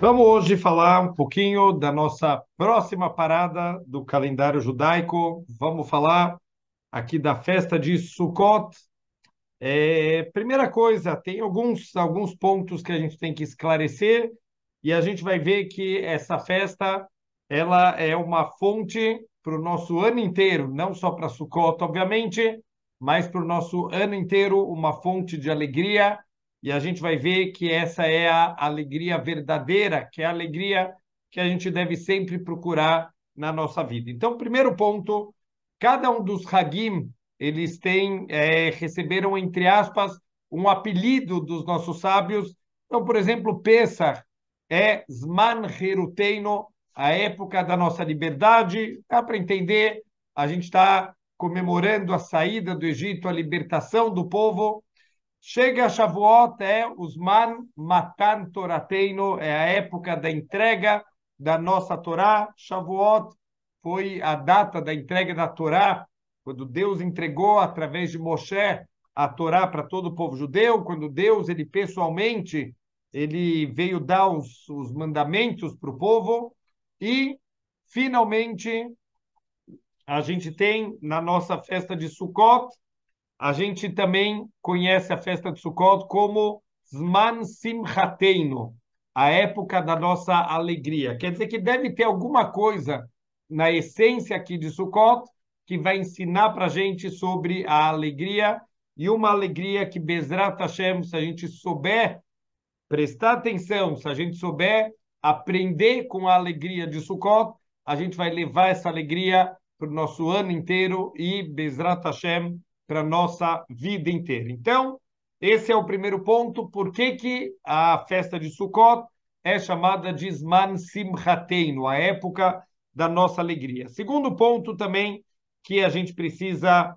Vamos hoje falar um pouquinho da nossa próxima parada do calendário judaico. Vamos falar aqui da festa de Sukkot. Primeira coisa, tem alguns pontos que a gente tem que esclarecer e a gente vai ver que essa festa ela é uma fonte para o nosso ano inteiro, não só para Sukkot, obviamente, mas para o nosso ano inteiro, uma fonte de alegria. E a gente vai ver que essa é a alegria verdadeira, que é a alegria que a gente deve sempre procurar na nossa vida. Então, primeiro ponto, cada um dos Hagim eles receberam, entre aspas, um apelido dos nossos sábios. Então, por exemplo, Pesach é Zman Heruteino, a época da nossa liberdade. Dá para entender, a gente está comemorando a saída do Egito, a libertação do povo. Chega Shavuot, é Usman Matan Torateino, é a época da entrega da nossa Torá. Shavuot foi a data da entrega da Torá, quando Deus entregou através de Moshe a Torá para todo o povo judeu, quando Deus, ele pessoalmente, ele veio dar os mandamentos para o povo e, finalmente, a gente tem na nossa festa de Sukkot a gente também conhece a festa de Sukkot como Zman Simchateinu, a época da nossa alegria. Quer dizer que deve ter alguma coisa na essência aqui de Sukkot que vai ensinar para a gente sobre a alegria e uma alegria que Bezrat Hashem, se a gente souber prestar atenção, se a gente souber aprender com a alegria de Sukkot, a gente vai levar essa alegria para o nosso ano inteiro e Bezrat Hashem para a nossa vida inteira. Então, esse é o primeiro ponto. Por que que a festa de Sukkot é chamada de Zman Simchateinu, a época da nossa alegria? Segundo ponto também que a gente precisa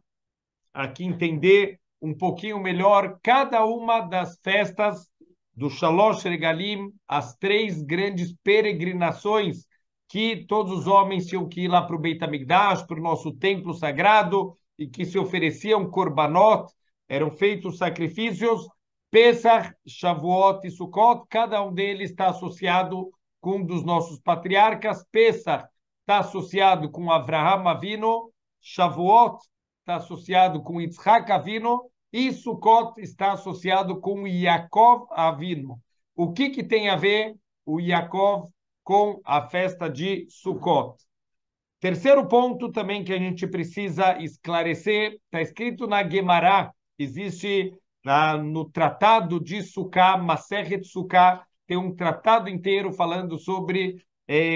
aqui entender um pouquinho melhor cada uma das festas do Shalosh Regalim, as três grandes peregrinações que todos os homens tinham que ir lá para o Beit HaMikdash, para o nosso templo sagrado, e que se ofereciam korbanot, eram feitos sacrifícios. Pesach, Shavuot e Sukkot, cada um deles está associado com um dos nossos patriarcas. Pesach está associado com Avraham Avinu, Shavuot está associado com Yitzhak Avinu e Sukkot está associado com Yaakov Avinu. O que tem a ver o Yaakov com a festa de Sukkot? Terceiro ponto também que a gente precisa esclarecer, está escrito na Gemara, existe no Tratado de Sukkah, Masechet Sukkah, tem um tratado inteiro falando sobre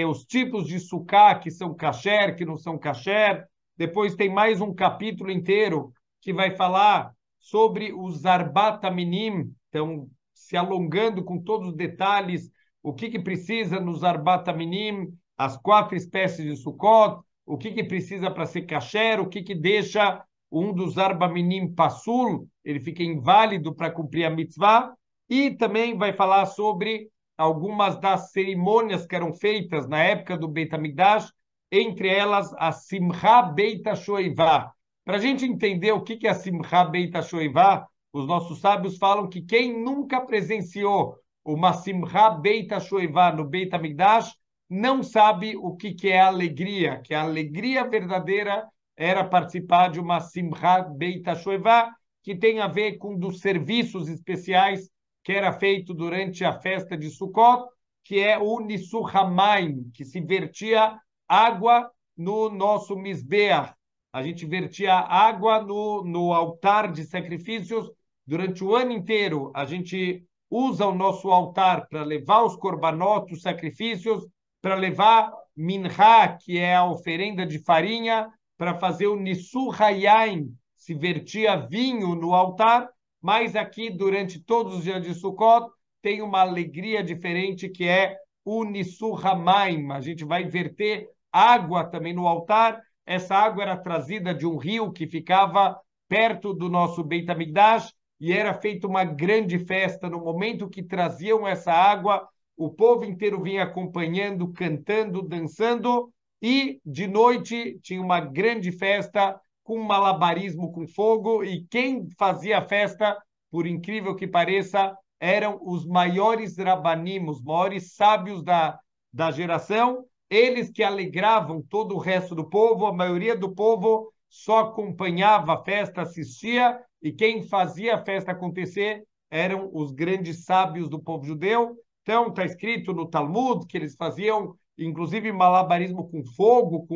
os tipos de Sukkah que são kasher, que não são kasher. Depois tem mais um capítulo inteiro que vai falar sobre os Arbat Aminim, então se alongando com todos os detalhes, o que precisa nos Arbat Aminim, as quatro espécies de Sukkot, o que precisa para ser kasher, o que deixa um dos Arba Minim Passul, ele fica inválido para cumprir a mitzvah, e também vai falar sobre algumas das cerimônias que eram feitas na época do Beit HaMikdash, entre elas a Simcha Beit HaShoivah. Para a gente entender o que é a Simcha Beit HaShoivah, os nossos sábios falam que quem nunca presenciou uma Simcha Beit HaShoivah no Beit HaMikdash não sabe o que é alegria, que a alegria verdadeira era participar de uma Simcha Beit HaShoivah, que tem a ver com um dos serviços especiais que era feito durante a festa de Sukkot, que é o Nisuch HaMaim, que se vertia água no nosso Mizbeach. A gente vertia água no altar de sacrifícios durante o ano inteiro. A gente usa o nosso altar para levar os korbanot, os sacrifícios, para levar minha, que é a oferenda de farinha, para fazer o nisu hayaim, se vertia vinho no altar, mas aqui, durante todos os dias de Sukkot, tem uma alegria diferente, que é o nisu hamaim. A gente vai verter água também no altar. Essa água era trazida de um rio que ficava perto do nosso Beit HaMikdash, e era feita uma grande festa. No momento que traziam essa água, o povo inteiro vinha acompanhando, cantando, dançando, e de noite tinha uma grande festa com malabarismo com fogo, e quem fazia a festa, por incrível que pareça, eram os maiores rabanim, os maiores sábios da geração, eles que alegravam todo o resto do povo, a maioria do povo só acompanhava a festa, assistia, e quem fazia a festa acontecer eram os grandes sábios do povo judeu. Então, está escrito no Talmud que eles faziam, inclusive, malabarismo com fogo,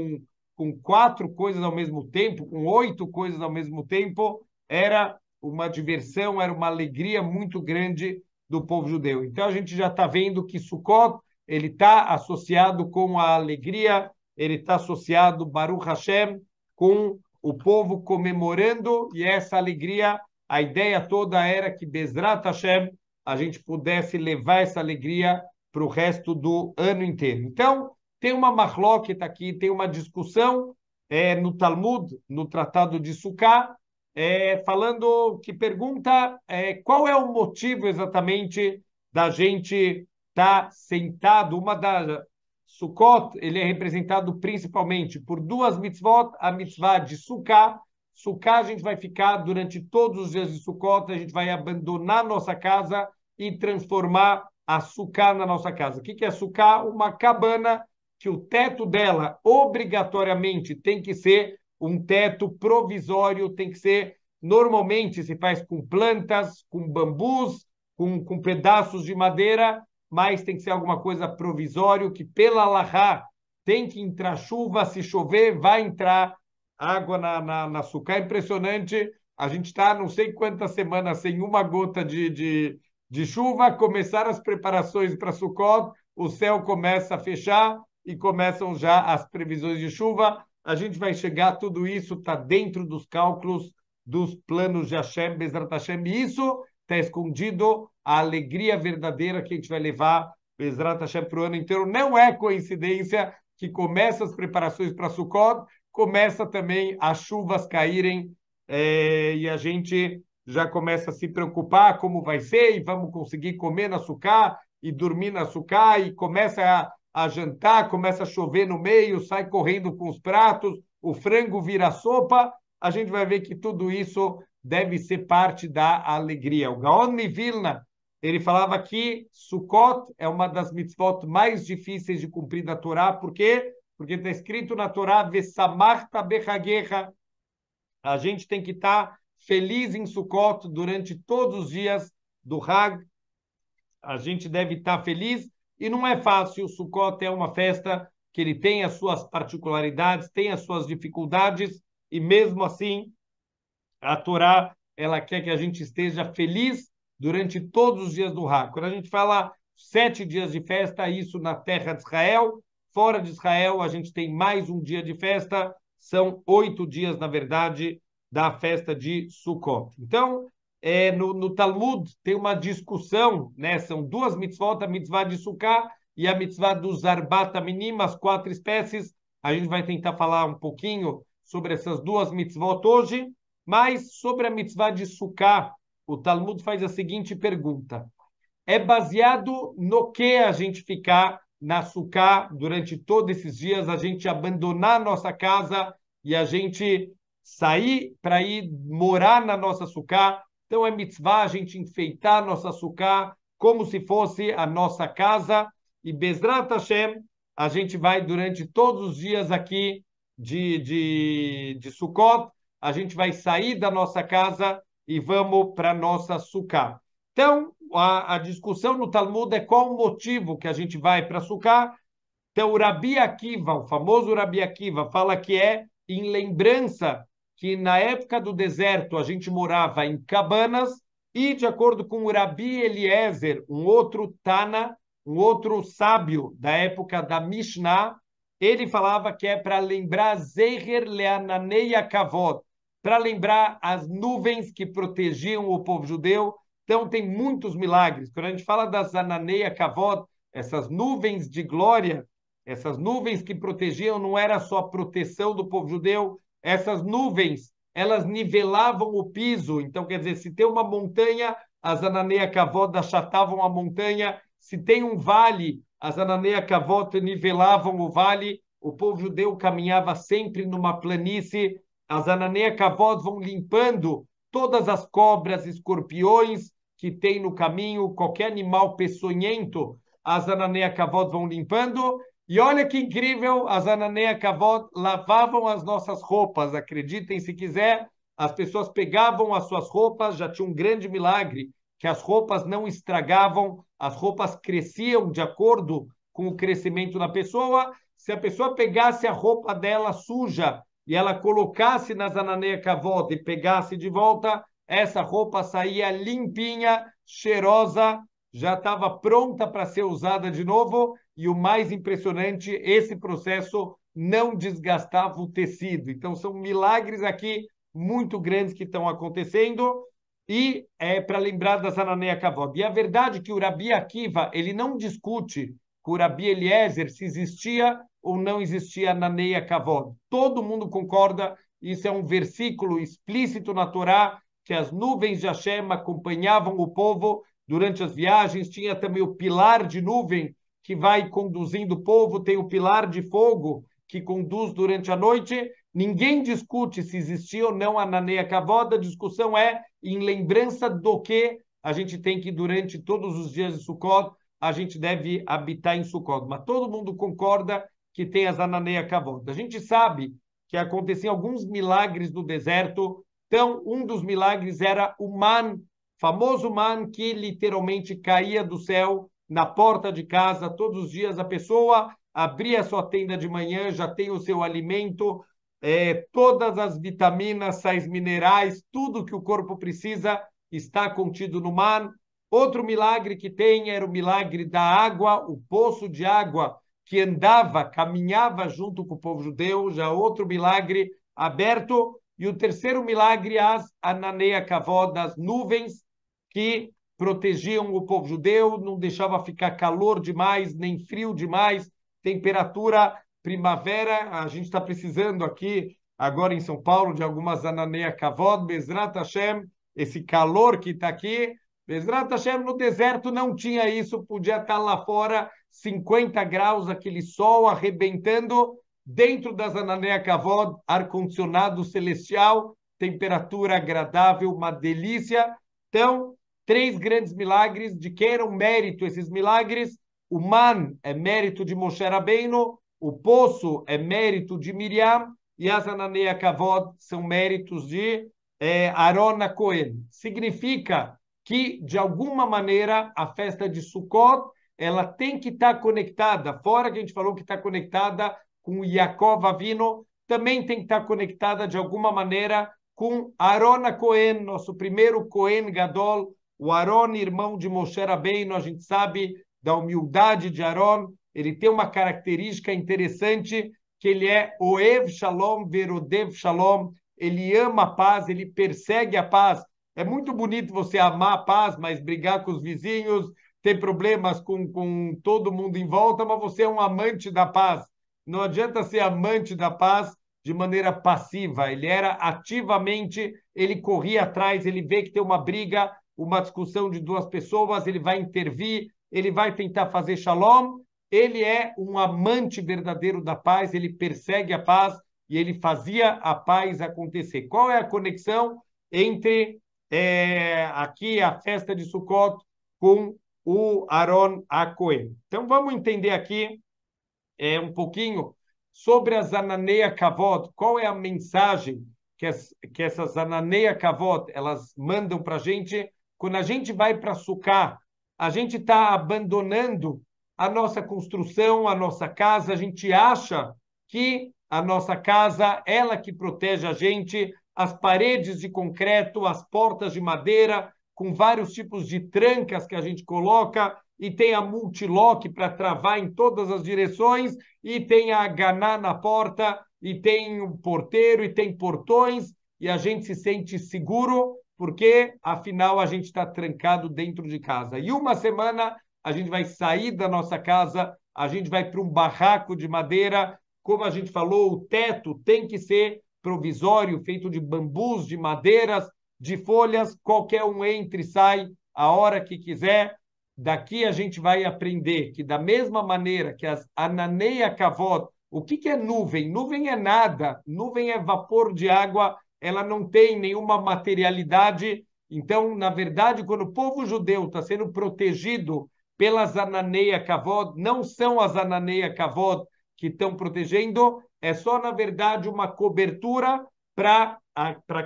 com 4 coisas ao mesmo tempo, com 8 coisas ao mesmo tempo. Era uma diversão, era uma alegria muito grande do povo judeu. Então, a gente já está vendo que Sukkot ele está associado com a alegria, ele está associado, Baruch Hashem, com o povo comemorando, e essa alegria, a ideia toda era que Bezrat Hashem, a gente pudesse levar essa alegria para o resto do ano inteiro. Então, tem uma machloket aqui, tem uma discussão no Talmud, no Tratado de Sukkah, falando que pergunta qual é o motivo exatamente da gente estar sentado. Uma da Sukkot, ele é representado principalmente por 2 mitzvot, a mitzvah de Sukkah. Sukkah a gente vai ficar durante todos os dias de Sukkot, a gente vai abandonar nossa casa e transformar a Sukkah na nossa casa. O que é Sukkah? Uma cabana que o teto dela obrigatoriamente tem que ser um teto provisório, tem que ser, normalmente se faz com plantas, com bambus, com pedaços de madeira, mas tem que ser alguma coisa provisório, que pela Allahá tem que entrar chuva, se chover, vai entrar água na Sukkah. É impressionante, a gente está não sei quantas semanas sem uma gota de chuva, começaram as preparações para Sukkot, o céu começa a fechar e começam já as previsões de chuva. A gente vai chegar, tudo isso está dentro dos cálculos dos planos de Hashem, Bezrat Hashem, e isso está escondido, a alegria verdadeira que a gente vai levar, Bezrat Hashem, para o ano inteiro. Não é coincidência que começa as preparações para Sukkot, começa também as chuvas caírem, e a gente já começa a se preocupar como vai ser, e vamos conseguir comer na Sukkah, e dormir na Sukkah, e começa a jantar, começa a chover no meio, sai correndo com os pratos, o frango vira sopa. A gente vai ver que tudo isso deve ser parte da alegria. O Gaon Mivilna, ele falava que Sukkot é uma das mitzvot mais difíceis de cumprir da Torá. Por quê? Porque está escrito na Torá, Vesamachta bechagecha. A gente tem que estar feliz em Sukkot durante todos os dias do Hag. A gente deve estar feliz, e não é fácil. O Sukkot é uma festa que ele tem as suas particularidades, tem as suas dificuldades, e mesmo assim, a Torá, ela quer que a gente esteja feliz durante todos os dias do Hag. Quando a gente fala 7 dias de festa, isso na terra de Israel. Fora de Israel, a gente tem mais um dia de festa, são 8 dias, na verdade, da festa de Sukkot. Então, no Talmud tem uma discussão, né? São 2 mitzvot, a mitzvah de Sukkah e a mitzvah dos Arbat Aminim, as 4 espécies. A gente vai tentar falar um pouquinho sobre essas 2 mitzvot hoje, mas sobre a mitzvah de Sukkah, o Talmud faz a seguinte pergunta: é baseado no que a gente ficar na Sukkah durante todos esses dias, a gente abandonar nossa casa e a gente sair para ir morar na nossa Sukkah? Então é mitzvah a gente enfeitar a nossa Sukkah como se fosse a nossa casa, e Bezrat Hashem, a gente vai durante todos os dias aqui de Sukkot, a gente vai sair da nossa casa e vamos para a nossa Sukkah. Então, a discussão no Talmud é qual o motivo que a gente vai para Sukkah. Então, o Rabi Akiva, o famoso Rabi Akiva, fala que é em lembrança que na época do deserto a gente morava em cabanas, e de acordo com o Rabi Eliezer, um outro Tana, um outro sábio da época da Mishnah, ele falava que é para lembrar Zeher Leananei Kavod, para lembrar as nuvens que protegiam o povo judeu. Então, tem muitos milagres. Quando a gente fala das Ananei Kavod, essas nuvens de glória, essas nuvens que protegiam, não era só a proteção do povo judeu, essas nuvens, elas nivelavam o piso. Então, quer dizer, se tem uma montanha, as Ananei Kavod achatavam a montanha. Se tem um vale, as Ananei Kavod nivelavam o vale. O povo judeu caminhava sempre numa planície. As Ananei Kavod vão limpando todas as cobras, escorpiões que tem no caminho, qualquer animal peçonhento, as Ananei Kavod vão limpando. E olha que incrível, as Ananei Kavod lavavam as nossas roupas, acreditem se quiser, as pessoas pegavam as suas roupas, já tinha um grande milagre, que as roupas não estragavam, as roupas cresciam de acordo com o crescimento da pessoa. Se a pessoa pegasse a roupa dela suja e ela colocasse nas Ananei Kavod e pegasse de volta, essa roupa saía limpinha, cheirosa, já estava pronta para ser usada de novo. E o mais impressionante, esse processo não desgastava o tecido. Então, são milagres aqui muito grandes que estão acontecendo. E é para lembrar das Ananei Kavod. E a verdade é que o Rabi Akiva, ele não discute com o Rabi Eliezer se existia ou não existia Ananei Kavod. Todo mundo concorda, isso é um versículo explícito na Torá, que as nuvens de Hashem acompanhavam o povo durante as viagens. Tinha também o pilar de nuvem que vai conduzindo o povo, tem o pilar de fogo que conduz durante a noite. Ninguém discute se existia ou não a Ananei Kavod, a discussão é em lembrança do que a gente tem que, durante todos os dias de Sukkot, a gente deve habitar em Sukkot. Mas todo mundo concorda que tem as Ananei Kavod. A gente sabe que aconteciam alguns milagres no deserto. Então, um dos milagres era o man, famoso man que literalmente caía do céu na porta de casa. Todos os dias a pessoa abria a sua tenda de manhã, já tem o seu alimento, todas as vitaminas, sais minerais, tudo que o corpo precisa está contido no man. Outro milagre que tem era o milagre da água, o poço de água que andava, caminhava junto com o povo judeu, já outro milagre aberto. E o terceiro milagre, as Ananei Kavod, as nuvens que protegiam o povo judeu, não deixava ficar calor demais, nem frio demais, temperatura primavera. A gente está precisando aqui, agora em São Paulo, de algumas Ananei Kavod, Bezrat Hashem, esse calor que está aqui. Bezrat Hashem, no deserto não tinha isso, podia estar lá fora, 50 graus, aquele sol arrebentando, dentro das Ananei Kavod, ar-condicionado celestial, temperatura agradável, uma delícia. Então, três grandes milagres. De quem eram mérito esses milagres? O man é mérito de Moshe Rabbeinu, o poço é mérito de Miriam e as Ananei Kavod são méritos de Aaron Cohen. Significa que, de alguma maneira, a festa de Sukkot ela tem que estar conectada, fora que a gente falou que está conectada com o Yaakov Avino, também tem que estar conectada, de alguma maneira, com Aaron Cohen, nosso primeiro Cohen Gadol, o Aaron, irmão de Moshe Rabbeinu. A gente sabe da humildade de Aaron, ele tem uma característica interessante, que ele é Oev Shalom, Verodev Shalom, ele ama a paz, ele persegue a paz. É muito bonito você amar a paz, mas brigar com os vizinhos, ter problemas com todo mundo em volta, mas você é um amante da paz. Não adianta ser amante da paz de maneira passiva. Ele era ativamente, ele corria atrás, ele vê que tem uma briga, uma discussão de duas pessoas, ele vai intervir, ele vai tentar fazer shalom. Ele é um amante verdadeiro da paz, ele persegue a paz e ele fazia a paz acontecer. Qual é a conexão entre aqui a festa de Sukkot com o Aaron HaKohen? Então vamos entender aqui um pouquinho sobre as Ananei Kavod. Qual é a mensagem que essas Ananei Kavod elas mandam para a gente? Quando a gente vai para Sukkot, a gente está abandonando a nossa construção, a nossa casa. A gente acha que a nossa casa, ela que protege a gente, as paredes de concreto, as portas de madeira, com vários tipos de trancas que a gente coloca, e tem a multilock para travar em todas as direções, e tem a ganá na porta, e tem o porteiro, e tem portões, e a gente se sente seguro, porque, afinal, a gente está trancado dentro de casa. E uma semana a gente vai sair da nossa casa, a gente vai para um barraco de madeira. Como a gente falou, o teto tem que ser provisório, feito de bambus, de madeiras, de folhas. Qualquer um entra e sai a hora que quiser. Daqui a gente vai aprender que, da mesma maneira que as Ananei Kavod, o que é nuvem? Nuvem é nada, nuvem é vapor de água, ela não tem nenhuma materialidade, Então, na verdade, quando o povo judeu está sendo protegido pelas Ananeia Kavod, não são as Ananeia Kavod que estão protegendo, é só, na verdade, uma cobertura para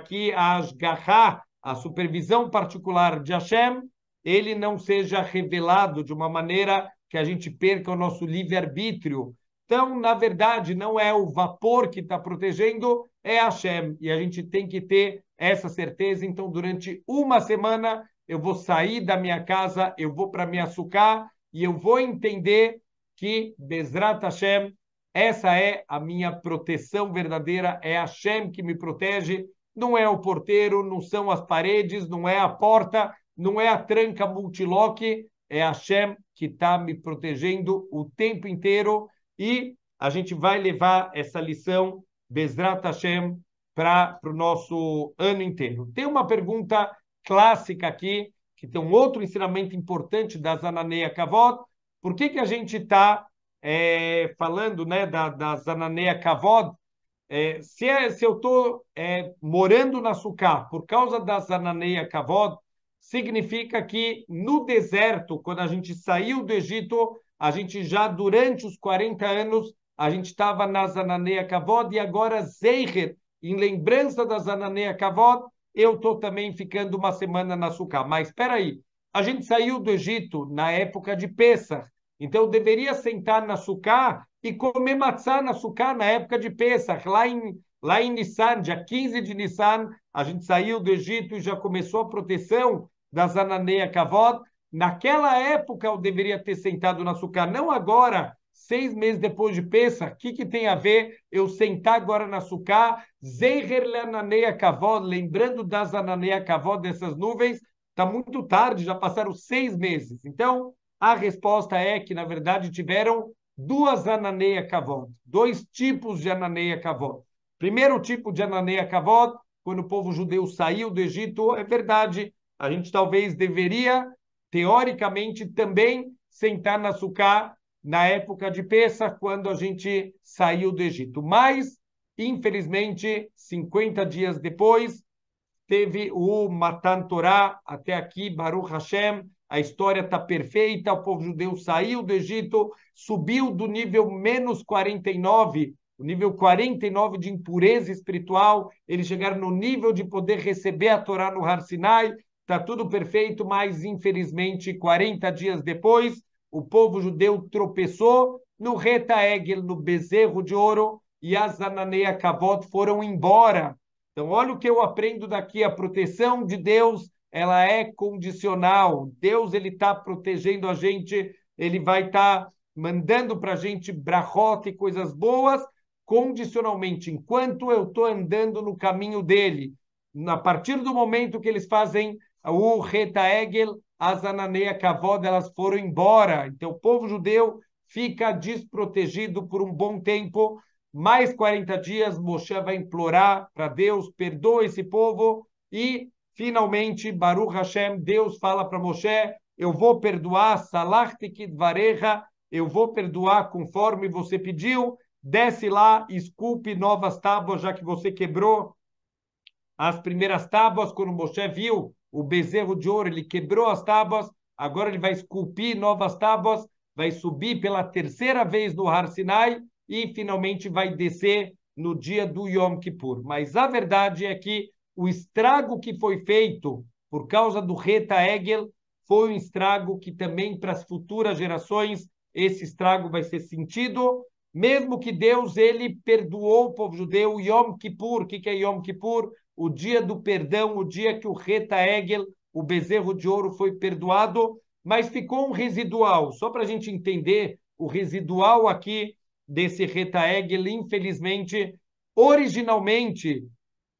que a Ashgahá, a supervisão particular de Hashem, ele não seja revelado de uma maneira que a gente perca o nosso livre-arbítrio. Então, na verdade, não é o vapor que está protegendo, é Hashem. E a gente tem que ter essa certeza. Então, durante uma semana, eu vou sair da minha casa, eu vou para minha sucá e eu vou entender que, Bezrat Hashem, essa é a minha proteção verdadeira, é Hashem que me protege, não é o porteiro, não são as paredes, não é a porta, não é a tranca multilock, é Hashem que está me protegendo o tempo inteiro e a gente vai levar essa lição, Bezrat Hashem, para o nosso ano inteiro. Tem uma pergunta clássica aqui, que tem um outro ensinamento importante da Zananeia Kavod. Por que a gente está falando, né, da Zananeia Kavod? Se eu estou morando na Sucá por causa da Zananeia Kavod, significa que no deserto, quando a gente saiu do Egito, a gente já durante os 40 anos, a gente estava na Zananeia Kavod e agora Zeicher, em lembrança da Zananeia Kavod, eu estou também ficando uma semana na Sucá. Mas espera aí, a gente saiu do Egito na época de Pessah, então eu deveria sentar na Sucá e comer matzá na Sucá na época de Pessah, lá em Nissan, dia 15 de Nissan, a gente saiu do Egito e já começou a proteção da Zananeia Kavod. Naquela época eu deveria ter sentado na Sucá, não agora, 6 meses depois de Pessah. O que tem a ver eu sentar agora na Sucá, Zeicher Leananeia Kavod, lembrando da Zananeia Kavod, dessas nuvens, está muito tarde, já passaram 6 meses. Então, a resposta é que, na verdade, tiveram duas Ananeia Kavod, dois tipos de Ananeia Kavod. Primeiro tipo de Ananeia Kavod, quando o povo judeu saiu do Egito, é verdade, a gente talvez deveria, teoricamente, também sentar na Sucá na época de Pessah, quando a gente saiu do Egito. Mas, infelizmente, 50 dias depois, teve o Matan Torá, até aqui, Baruch Hashem, a história está perfeita, o povo judeu saiu do Egito, subiu do nível menos 49, o nível 49 de impureza espiritual, eles chegaram no nível de poder receber a Torá no Har Sinai, está tudo perfeito, mas infelizmente 40 dias depois, o povo judeu tropeçou no Reta Egel, no bezerro de ouro, e as Ananeia Kavod foram embora. Então, olha o que eu aprendo daqui, a proteção de Deus, ela é condicional. Deus, ele está protegendo a gente, ele vai estar mandando para a gente brachot e coisas boas, condicionalmente, enquanto eu estou andando no caminho dele. A partir do momento que eles fazem o Reta Egel, as Ananeia Kavod, elas foram embora. Então, o povo judeu fica desprotegido por um bom tempo. Mais 40 dias, Moshe vai implorar para Deus, perdoa esse povo, e finalmente, Baruch Hashem, Deus fala para Moshe, eu vou perdoar, salachti kidvarecha, eu vou perdoar conforme você pediu, desce lá, esculpe novas tábuas, já que você quebrou as primeiras tábuas, quando Moshe viu o bezerro de ouro, ele quebrou as tábuas, agora ele vai esculpir novas tábuas, vai subir pela terceira vez no Har Sinai e finalmente vai descer no dia do Yom Kippur. Mas a verdade é que o estrago que foi feito por causa do Reta Egel foi um estrago que também para as futuras gerações esse estrago vai ser sentido, mesmo que Deus ele perdoou o povo judeu. Yom Kippur, o que é Yom Kippur? O dia do perdão, o dia que o Reta Egel, o bezerro de ouro, foi perdoado, mas ficou um residual. Só para a gente entender, o residual aqui desse Reta Egel, infelizmente, originalmente,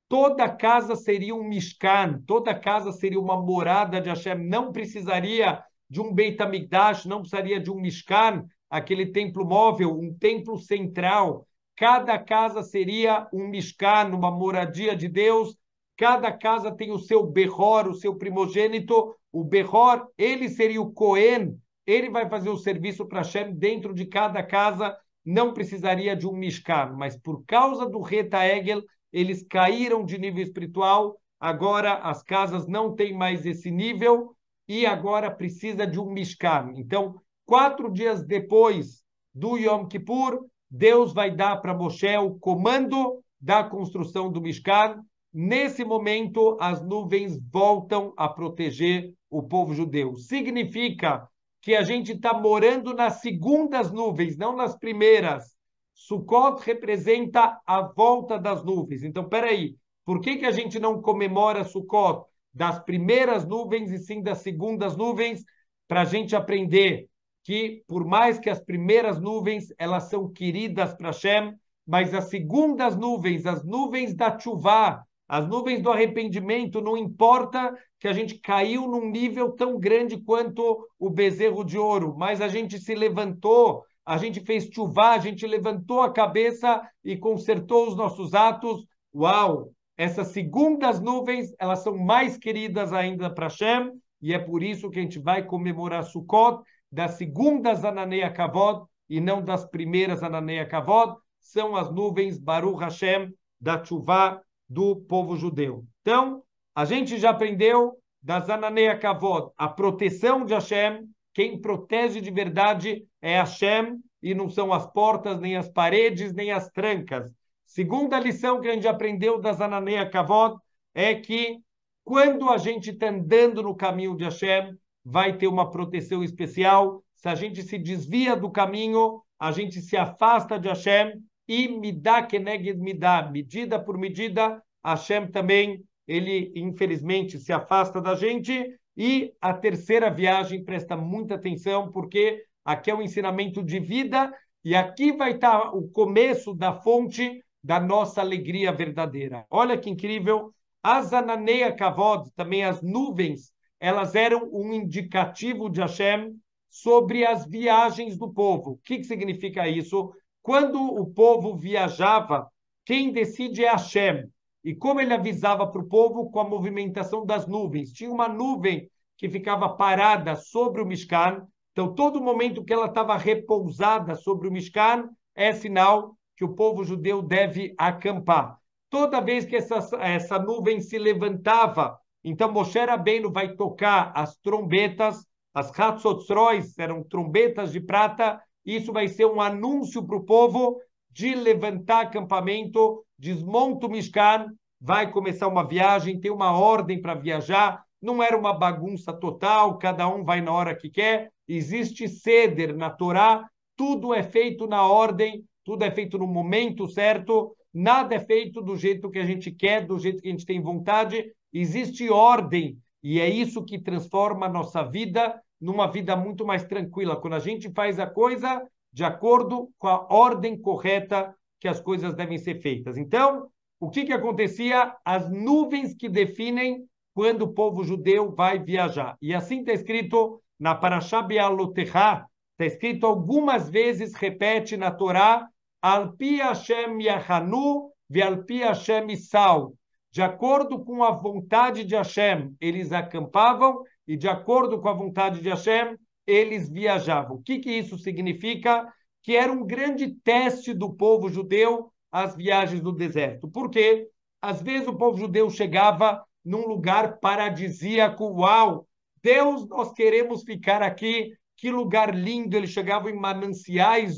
toda casa seria um Mishkan, toda casa seria uma morada de Hashem, não precisaria de um Beit HaMikdash, não precisaria de um Mishkan, aquele templo móvel, um templo central. Cada casa seria um Mishkan, uma moradia de Deus. Cada casa tem o seu Behor, o seu primogênito. O Behor, ele seria o Cohen, ele vai fazer o serviço para Hashem dentro de cada casa, não precisaria de um Mishkan. Mas por causa do Reta Egel, eles caíram de nível espiritual agora as casas não têm mais esse nível e agora precisa de um Mishkan. Então, 4 dias depois do Yom Kippur, Deus vai dar para Moshe o comando da construção do Mishkan. Nesse momento, as nuvens voltam a proteger o povo judeu. Significa que a gente está morando nas segundas nuvens, não nas primeiras. Sukkot representa a volta das nuvens. Então, peraí, por que a gente não comemora Sukkot das primeiras nuvens e sim das segundas nuvens? Para a gente aprender que, por mais que as primeiras nuvens elas são queridas para Hashem, mas as segundas nuvens, as nuvens da Tchuvá, as nuvens do arrependimento, não importa que a gente caiu num nível tão grande quanto o bezerro de ouro, mas a gente se levantou, a gente fez tchuvá, a gente levantou a cabeça e consertou os nossos atos. Uau! Essas segundas nuvens, elas são mais queridas ainda para Hashem, e é por isso que a gente vai comemorar Sukkot das segundas Ananeia Kavod e não das primeiras Ananeia Kavod, são as nuvens Baruch Hashem da tchuvá do povo judeu. Então, a gente já aprendeu das Ananeia Kavod, a proteção de Hashem. Quem protege de verdade é Hashem e não são as portas, nem as paredes, nem as trancas. Segunda lição que a gente aprendeu das Ananeia Kavod é que quando a gente está andando no caminho de Hashem, vai ter uma proteção especial. Se a gente se desvia do caminho, a gente se afasta de Hashem e midá keneged midá, medida por medida, Hashem também, ele infelizmente se afasta da gente. E a terceira viagem, presta muita atenção, porque aqui é um ensinamento de vida e aqui vai estar o começo da fonte da nossa alegria verdadeira. Olha que incrível! As Ananeia Kavod, também as nuvens, elas eram um indicativo de Hashem sobre as viagens do povo. O que significa isso? Quando o povo viajava, quem decide é Hashem. E como ele avisava para o povo com a movimentação das nuvens? Tinha uma nuvem que ficava parada sobre o Mishkan. Então, todo momento que ela estava repousada sobre o Mishkan é sinal que o povo judeu deve acampar. Toda vez que essa nuvem se levantava, então Moshe Rabbeinu vai tocar as trombetas, as Hatzotzrois, eram trombetas de prata. Isso vai ser um anúncio para o povo de levantar acampamento, desmonta o Mishkan, vai começar uma viagem, tem uma ordem para viajar, não era uma bagunça total, cada um vai na hora que quer, existe ceder na Torá, tudo é feito na ordem, tudo é feito no momento certo, nada é feito do jeito que a gente quer, do jeito que a gente tem vontade, existe ordem, e é isso que transforma a nossa vida numa vida muito mais tranquila, quando a gente faz a coisa de acordo com a ordem correta que as coisas devem ser feitas. Então, o que acontecia? As nuvens que definem quando o povo judeu vai viajar. E assim está escrito na Parashá Be'alotechá, está escrito algumas vezes, repete na Torá, Alpi Hashem Yahanu ve'alpi Hashem Isau. De acordo com a vontade de Hashem, eles acampavam, e de acordo com a vontade de Hashem, eles viajavam. O que isso significa? Que era um grande teste do povo judeu as viagens no deserto. Por quê? Às vezes o povo judeu chegava num lugar paradisíaco. Uau! Deus, nós queremos ficar aqui. Que lugar lindo! Eles chegavam em mananciais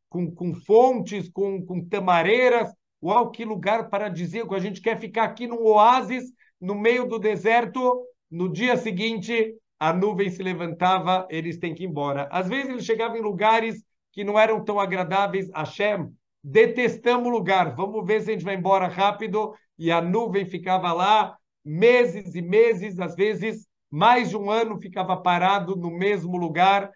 com fontes, com tamareiras. Uau, que lugar paradisíaco! A gente quer ficar aqui num oásis, no meio do deserto. No dia seguinte, a nuvem se levantava, eles têm que ir embora. Às vezes eles chegavam em lugares que não eram tão agradáveis. Hashem, detestamos o lugar, vamos ver se a gente vai embora rápido. E a nuvem ficava lá meses e meses, às vezes mais de um ano ficava parado no mesmo lugar.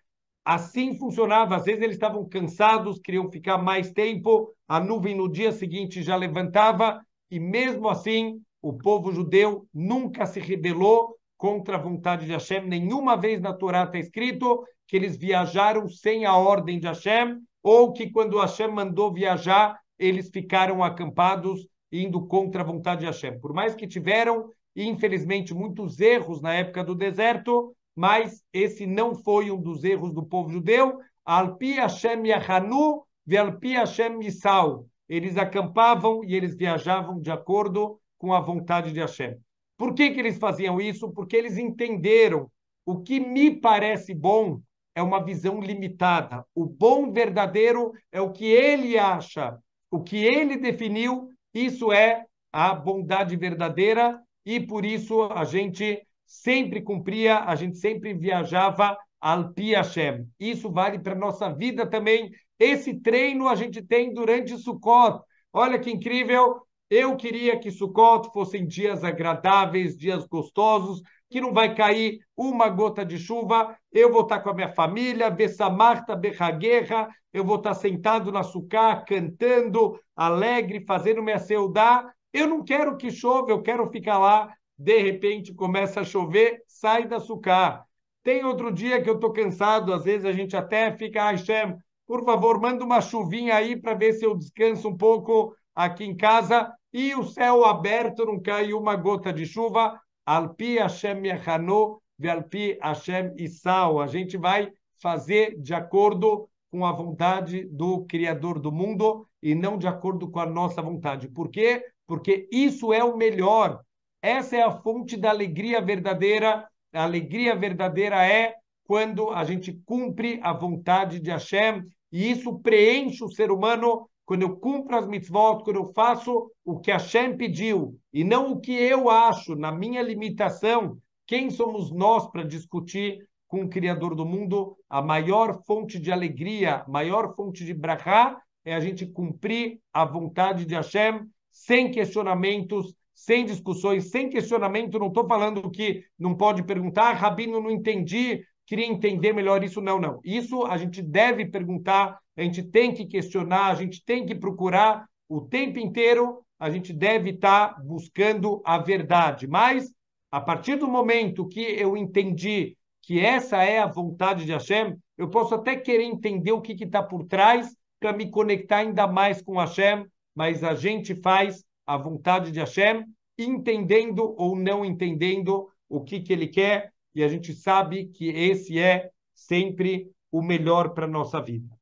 Assim funcionava. Às vezes eles estavam cansados, queriam ficar mais tempo, a nuvem no dia seguinte já levantava, e mesmo assim o povo judeu nunca se rebelou contra a vontade de Hashem. Nenhuma vez na Torá está escrito que eles viajaram sem a ordem de Hashem, ou que quando Hashem mandou viajar, eles ficaram acampados indo contra a vontade de Hashem. Por mais que tiveram, infelizmente, muitos erros na época do deserto, mas esse não foi um dos erros do povo judeu. Alpi Hashem Yahanu ve'alpi Hashem Yisau. Eles acampavam e eles viajavam de acordo com a vontade de Hashem. Por que que eles faziam isso? Porque eles entenderam o que me parece bom é uma visão limitada. O bom verdadeiro é o que ele acha, o que ele definiu, isso é a bondade verdadeira, e por isso a gente sempre cumpria, a gente sempre viajava al pi Hashem. Isso vale para a nossa vida também. Esse treino a gente tem durante Sukkot. Olha que incrível! Eu queria que Sukkot fossem dias agradáveis, dias gostosos, que não vai cair uma gota de chuva. Eu vou estar com a minha família, Bessamarta, Berraguerra, eu vou estar sentado na sucá, cantando, alegre, fazendo minha seudá. Eu não quero que chova, eu quero ficar lá. De repente começa a chover, sai da sucá. Tem outro dia que eu estou cansado, às vezes a gente até fica, ai, Shem, por favor, manda uma chuvinha aí para ver se eu descanso um pouco aqui em casa, e o céu aberto, não cai uma gota de chuva. Alpi Hashem Yachanu, Ve'alpi Hashem Isau. A gente vai fazer de acordo com a vontade do Criador do mundo e não de acordo com a nossa vontade. Por quê? Porque isso é o melhor. Essa é a fonte da alegria verdadeira. A alegria verdadeira é quando a gente cumpre a vontade de Hashem, e isso preenche o ser humano quando eu cumpro as mitzvot, quando eu faço o que Hashem pediu, e não o que eu acho, na minha limitação. Quem somos nós para discutir com o Criador do mundo? A maior fonte de alegria, a maior fonte de brachá é a gente cumprir a vontade de Hashem, sem questionamentos, sem discussões, sem questionamento. Não estou falando que não pode perguntar, Rabino, não entendi, queria entender melhor isso. Não, não. Isso a gente deve perguntar, a gente tem que questionar, a gente tem que procurar o tempo inteiro, a gente deve estar buscando a verdade. Mas, a partir do momento que eu entendi que essa é a vontade de Hashem, eu posso até querer entender o que está por trás para me conectar ainda mais com Hashem, mas a gente faz a vontade de Hashem, entendendo ou não entendendo o que ele quer, e a gente sabe que esse é sempre o melhor para a nossa vida.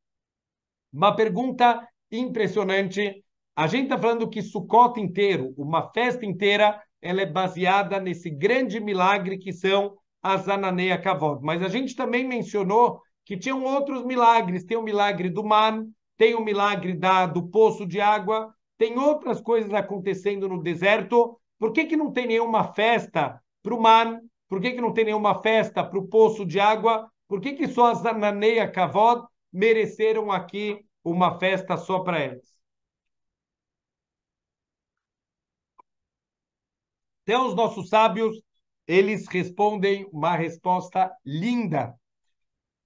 Uma pergunta impressionante. A gente está falando que Sukkot inteiro, uma festa inteira, ela é baseada nesse grande milagre que são as Ananei Kavod. Mas a gente também mencionou que tinham outros milagres. Tem o milagre do man, tem o milagre do poço de água, tem outras coisas acontecendo no deserto. Por que que não tem nenhuma festa para o man? Por que que não tem nenhuma festa para o poço de água? Por que que só as Ananei Kavod mereceram aqui uma festa só para elas? Então, os nossos sábios, eles respondem uma resposta linda.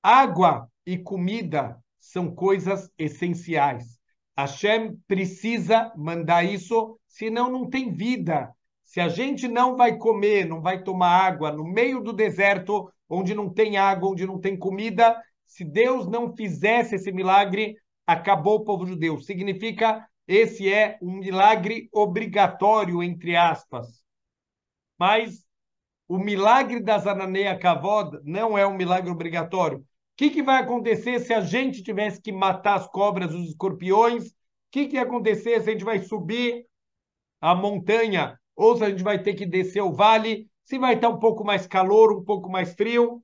Água e comida são coisas essenciais. Hashem precisa mandar isso, senão não tem vida. Se a gente não vai comer, não vai tomar água no meio do deserto, onde não tem água, onde não tem comida, se Deus não fizesse esse milagre, acabou o povo judeu. Significa, esse é um milagre obrigatório, entre aspas. Mas o milagre das Ananei Kavod não é um milagre obrigatório. O que vai acontecer se a gente tivesse que matar as cobras, os escorpiões? O que ia acontecer se a gente vai subir a montanha ou se a gente vai ter que descer o vale? Se vai estar um pouco mais calor, um pouco mais frio,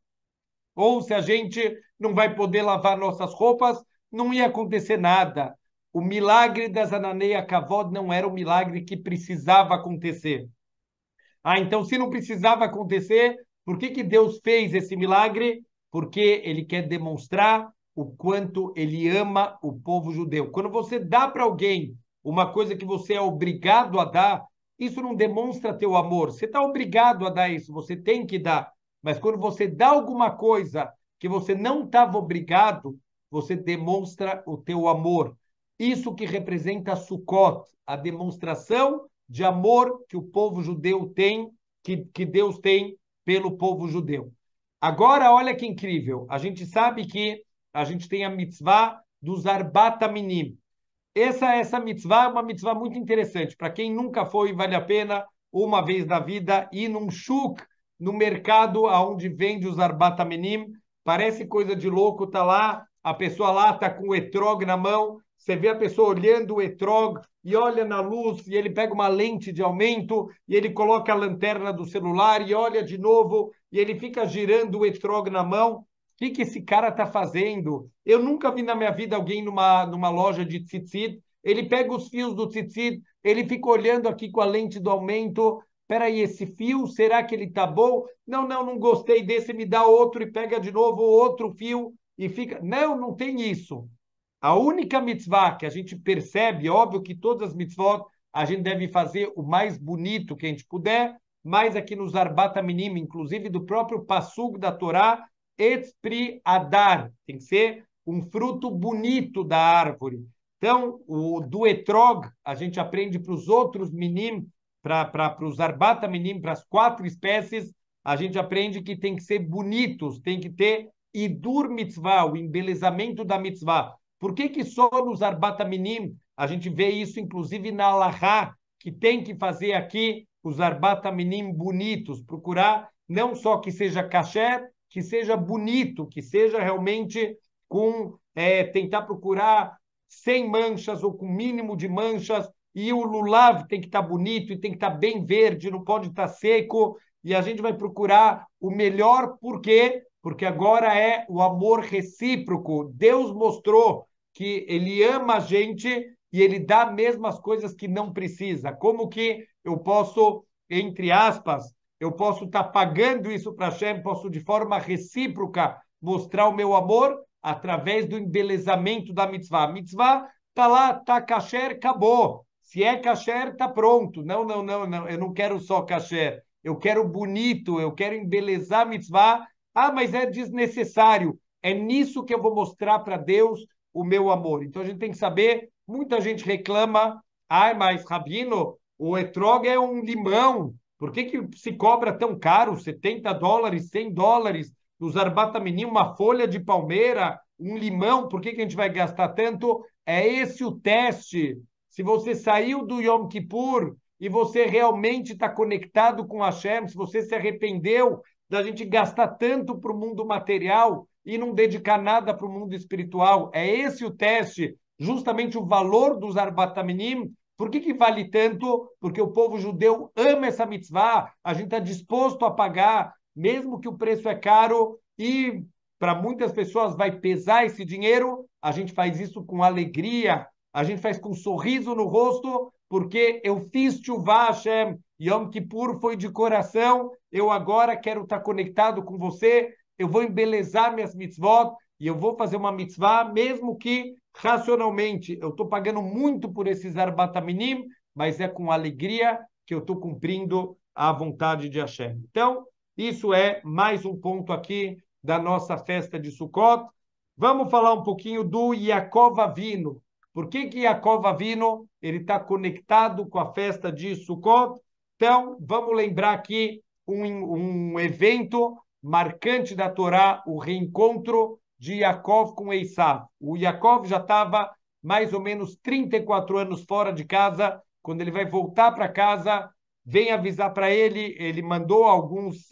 ou se a gente não vai poder lavar nossas roupas? Não ia acontecer nada. O milagre das Ananei Kavod não era o milagre que precisava acontecer. Ah, então se não precisava acontecer, por que que Deus fez esse milagre? Porque ele quer demonstrar o quanto ele ama o povo judeu. Quando você dá para alguém uma coisa que você é obrigado a dar, isso não demonstra teu amor. Você está obrigado a dar isso, você tem que dar. Mas quando você dá alguma coisa que você não estava obrigado, você demonstra o teu amor. Isso que representa a Sukkot, a demonstração de amor que o povo judeu tem, que Deus tem pelo povo judeu. Agora, olha que incrível. A gente sabe que a gente tem a mitzvah dos Arbat Aminim. Essa mitzvah é uma mitzvah muito interessante. Para quem nunca foi, vale a pena, uma vez na vida, ir num shuk, no mercado onde vende os Arbat Aminim. Parece coisa de louco, tá lá, a pessoa lá está com o etrog na mão, você vê a pessoa olhando o etrog e olha na luz, e ele pega uma lente de aumento, e ele coloca a lanterna do celular e olha de novo, e ele fica girando o etrog na mão. O que esse cara está fazendo? Eu nunca vi na minha vida alguém numa loja de tzitzit. Ele pega os fios do tzitzit, ele fica olhando aqui com a lente do aumento. Peraí, esse fio, será que ele tá bom? Não, não, não gostei desse, me dá outro e pega de novo outro fio e fica. Não, não tem isso. A única mitzvah que a gente percebe, óbvio que todas as mitzvot a gente deve fazer o mais bonito que a gente puder, mas aqui nos Arbat Minim, inclusive do próprio Passug da Torá, Etz Pri Adar, tem que ser um fruto bonito da árvore. Então, do etrog, a gente aprende para os outros minim, para os Arbat Minim, para as 4 espécies, a gente aprende que tem que ser bonitos, tem que ter Idur Mitzvah, o embelezamento da mitzvah. Por que só nos Arbat Minim a gente vê isso, inclusive na Alahá, que tem que fazer aqui os Arbat Minim bonitos, procurar não só que seja kasher, que seja bonito, que seja realmente tentar procurar sem manchas ou com mínimo de manchas, e o lulav tem que estar bonito e tem que estar bem verde, não pode estar seco, e a gente vai procurar o melhor, por quê? Porque agora é o amor recíproco. Deus mostrou que ele ama a gente e ele dá mesmo as coisas que não precisa. Como que eu posso, entre aspas, eu posso estar pagando isso para Hashem, posso de forma recíproca mostrar o meu amor através do embelezamento da mitzvah. A mitzvah está lá, está kasher, acabou. Se é kasher, está pronto. Não, não, não, não, eu não quero só kasher. Eu quero bonito, eu quero embelezar a mitzvah. Ah, mas é desnecessário. É nisso que eu vou mostrar para Deus o meu amor. Então a gente tem que saber, muita gente reclama, mas Rabino, o etrog é um limão. Por que se cobra tão caro? $70, $100, nos Arbataminim, uma folha de palmeira, um limão, por que a gente vai gastar tanto? É esse o teste. Se você saiu do Yom Kippur e você realmente está conectado com Hashem, se você se arrependeu da gente gastar tanto para o mundo material e não dedicar nada para o mundo espiritual, é esse o teste, justamente o valor dos Arbataminim. Por que vale tanto? Porque o povo judeu ama essa mitzvah, a gente está disposto a pagar, mesmo que o preço é caro, e para muitas pessoas vai pesar esse dinheiro, a gente faz isso com alegria, a gente faz com um sorriso no rosto, porque eu fiz Tchuvah, Hashem, Yom Kippur foi de coração, eu agora quero estar conectado com você, eu vou embelezar minhas mitzvot, e eu vou fazer uma mitzvah, mesmo que racionalmente eu estou pagando muito por esses arbataminim, mas é com alegria que eu estou cumprindo a vontade de Hashem. Então, isso é mais um ponto aqui da nossa festa de Sukkot. Vamos falar um pouquinho do Yaakov Avinu. Por que Yaakov Avinu ele está conectado com a festa de Sukkot? Então, vamos lembrar aqui um evento marcante da Torá, o reencontro de Yaakov com Esav. O Yaakov já estava mais ou menos 34 anos fora de casa. Quando ele vai voltar para casa, vem avisar para ele, ele mandou alguns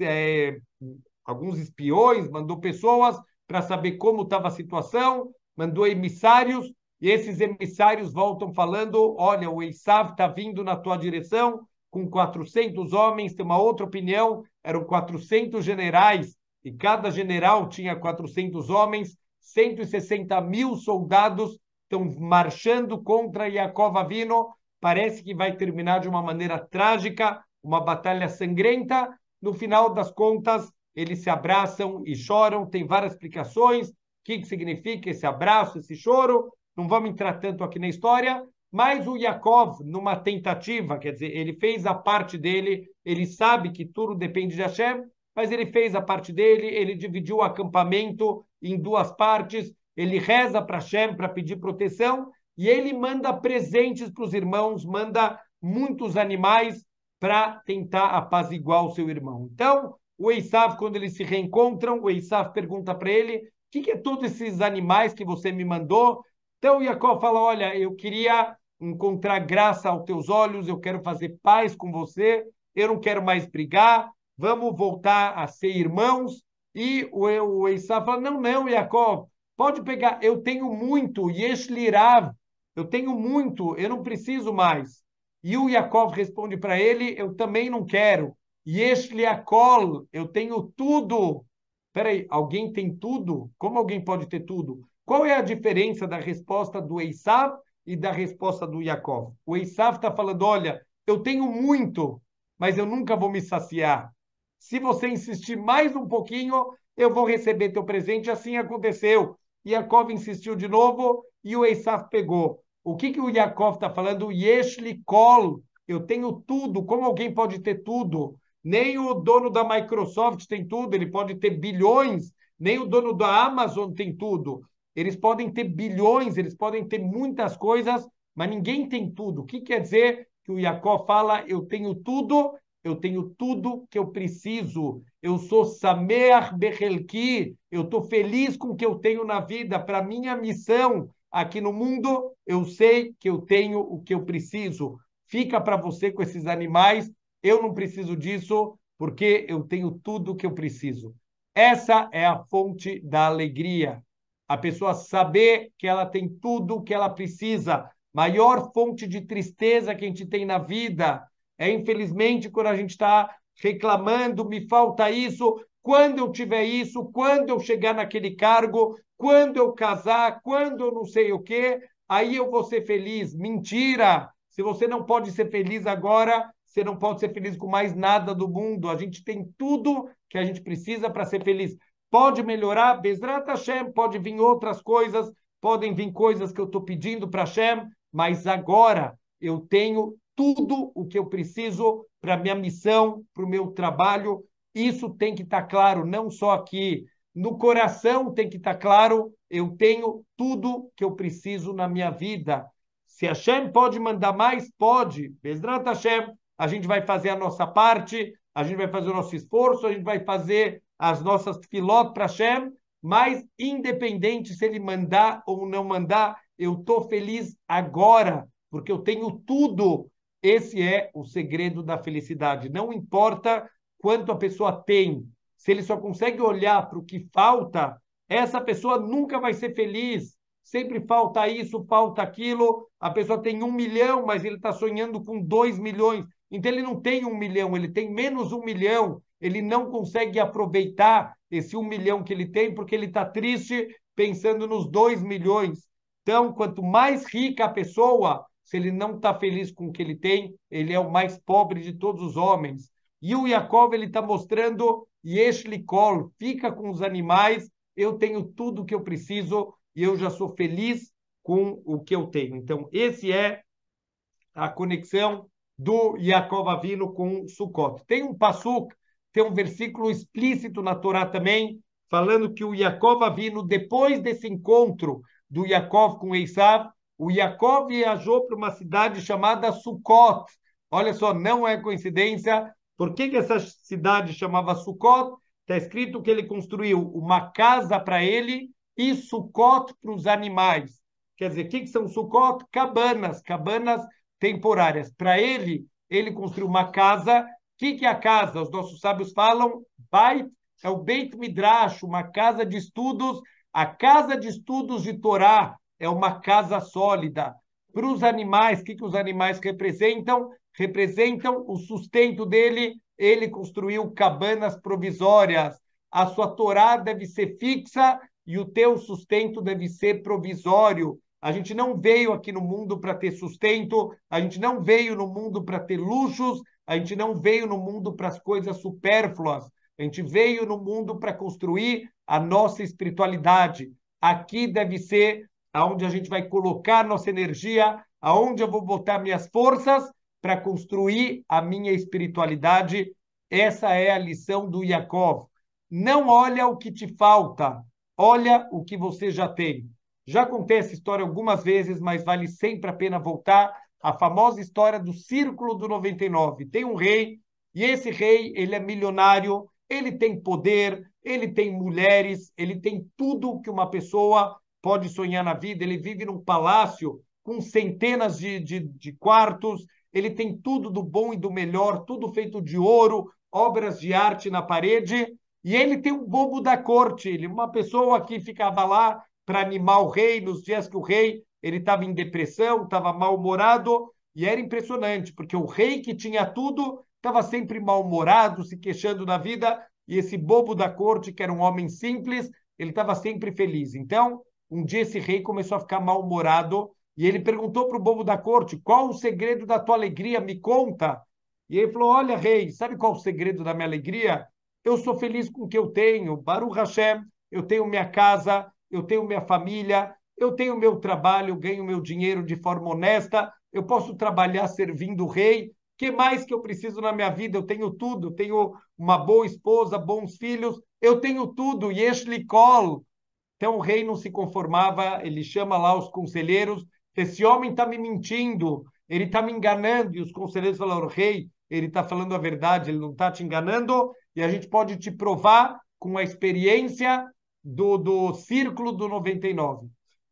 espiões, mandou pessoas para saber como estava a situação, mandou emissários, e esses emissários voltam falando, olha, o Esav está vindo na tua direção com 400 homens, tem uma outra opinião, eram 400 generais, e cada general tinha 400 homens, 160 mil soldados estão marchando contra Yaakov Avinu, parece que vai terminar de uma maneira trágica, uma batalha sangrenta. No final das contas, eles se abraçam e choram, tem várias explicações, o que significa esse abraço, esse choro, não vamos entrar tanto aqui na história, mas o Yaakov, numa tentativa, quer dizer, ele fez a parte dele, ele sabe que tudo depende de Hashem, mas ele fez a parte dele, ele dividiu o acampamento em 2 partes, ele reza para Hashem para pedir proteção, e ele manda presentes para os irmãos, manda muitos animais para tentar apaziguar o seu irmão. Então, o Esav, quando eles se reencontram, o Esav pergunta para ele, o que é todos esses animais que você me mandou? Então, o Yaakov fala, olha, eu queria encontrar graça aos teus olhos, eu quero fazer paz com você, eu não quero mais brigar, vamos voltar a ser irmãos. E o Esav fala, não, não, Yaakov, pode pegar, eu tenho muito, Yesh Lirav, eu tenho muito, eu não preciso mais. E o Yaakov responde para ele, eu também não quero. Yesh li hakol, eu tenho tudo. Peraí, alguém tem tudo? Como alguém pode ter tudo? Qual é a diferença da resposta do Esav e da resposta do Yaakov? O Esav está falando, olha, eu tenho muito, mas eu nunca vou me saciar. Se você insistir mais um pouquinho, eu vou receber teu presente. Assim aconteceu. Yaakov insistiu de novo e o Esav pegou. O que o Yaakov está falando? Yesh li kol. Eu tenho tudo. Como alguém pode ter tudo? Nem o dono da Microsoft tem tudo. Ele pode ter bilhões. Nem o dono da Amazon tem tudo. Eles podem ter bilhões, eles podem ter muitas coisas, mas ninguém tem tudo. O que quer dizer que o Yaakov fala, eu tenho tudo que eu preciso. Eu sou Sameach Bechelki, eu estou feliz com o que eu tenho na vida. Para minha missão aqui no mundo, eu sei que eu tenho o que eu preciso. Fica para você com esses animais, eu não preciso disso, porque eu tenho tudo que eu preciso. Essa é a fonte da alegria. A pessoa saber que ela tem tudo o que ela precisa. Maior fonte de tristeza que a gente tem na vida é, infelizmente, quando a gente está reclamando, me falta isso, quando eu tiver isso, quando eu chegar naquele cargo, quando eu casar, quando eu não sei o quê, aí eu vou ser feliz. Mentira! Se você não pode ser feliz agora, você não pode ser feliz com mais nada do mundo. A gente tem tudo que a gente precisa para ser feliz. Pode melhorar, Bezrat Hashem, pode vir outras coisas, podem vir coisas que eu estou pedindo para Hashem, mas agora eu tenho tudo o que eu preciso para a minha missão, para o meu trabalho. Isso tem que estar claro, não só aqui. No coração tem que estar claro, eu tenho tudo que eu preciso na minha vida. Se Hashem pode mandar mais, pode. Bezrat Hashem, a gente vai fazer a nossa parte, a gente vai fazer o nosso esforço, a gente vai fazer as nossas filot para Hashem, mas independente se ele mandar ou não mandar, eu estou feliz agora, porque eu tenho tudo. Esse é o segredo da felicidade. Não importa quanto a pessoa tem, se ele só consegue olhar para o que falta, essa pessoa nunca vai ser feliz. Sempre falta isso, falta aquilo. A pessoa tem 1 milhão, mas ele está sonhando com 2 milhões. Então ele não tem 1 milhão, ele tem menos 1 milhão. Ele não consegue aproveitar esse 1 milhão que ele tem porque ele está triste pensando nos 2 milhões. Então, quanto mais rica a pessoa, se ele não está feliz com o que ele tem, ele é o mais pobre de todos os homens. E o Yaakov, ele está mostrando, Yesh Likol, fica com os animais, eu tenho tudo o que eu preciso e eu já sou feliz com o que eu tenho. Então, esse é a conexão do Yaakov Avinu com Sukkot. Tem um passuk, tem um versículo explícito na Torá também, falando que o Yaakov Avinu, depois desse encontro do Yaakov com Esav, o Yaakov viajou para uma cidade chamada Sukkot. Olha só, não é coincidência. Por que essa cidade chamava Sukkot? Está escrito que ele construiu uma casa para ele e Sukkot para os animais. Quer dizer, o que são Sukkot? Cabanas, cabanas temporárias. Para ele, ele construiu uma casa. O que é a casa? Os nossos sábios falam, Beit, é o Beit Midrash, uma casa de estudos. A casa de estudos de Torá é uma casa sólida. Para os animais, o que os animais representam? Representam o sustento dele. Ele construiu cabanas provisórias. A sua Torá deve ser fixa e o teu sustento deve ser provisório. A gente não veio aqui no mundo para ter sustento, a gente não veio no mundo para ter luxos, a gente não veio no mundo para as coisas supérfluas. A gente veio no mundo para construir a nossa espiritualidade. Aqui deve ser aonde a gente vai colocar nossa energia, aonde eu vou botar minhas forças para construir a minha espiritualidade. Essa é a lição do Yaakov. Não olha o que te falta, olha o que você já tem. Já contei essa história algumas vezes, mas vale sempre a pena voltar. A famosa história do Círculo do 99. Tem um rei, e esse rei, ele é milionário, ele tem poder, ele tem mulheres, ele tem tudo que uma pessoa pode sonhar na vida. Ele vive num palácio com centenas de quartos, ele tem tudo do bom e do melhor, tudo feito de ouro, obras de arte na parede, e ele tem um bobo da corte, ele, uma pessoa que ficava lá para animar o rei nos dias que o rei ele estava em depressão, estava mal-humorado, e era impressionante, porque o rei que tinha tudo estava sempre mal-humorado, se queixando da vida, e esse bobo da corte, que era um homem simples, ele estava sempre feliz. Então, um dia esse rei começou a ficar mal-humorado, e ele perguntou para o bobo da corte: qual o segredo da tua alegria? Me conta. E ele falou: olha, rei, sabe qual o segredo da minha alegria? Eu sou feliz com o que eu tenho. Baruch Hashem, eu tenho minha casa, eu tenho minha família, eu tenho meu trabalho, eu ganho meu dinheiro de forma honesta, eu posso trabalhar servindo o rei. O que mais que eu preciso na minha vida? Eu tenho tudo, eu tenho uma boa esposa, bons filhos, eu tenho tudo. Yesh li kol. Então o rei não se conformava, ele chama lá os conselheiros, esse homem está me mentindo, ele está me enganando. E os conselheiros falaram: rei, ele está falando a verdade, ele não está te enganando, e a gente pode te provar com a experiência do Círculo do 99.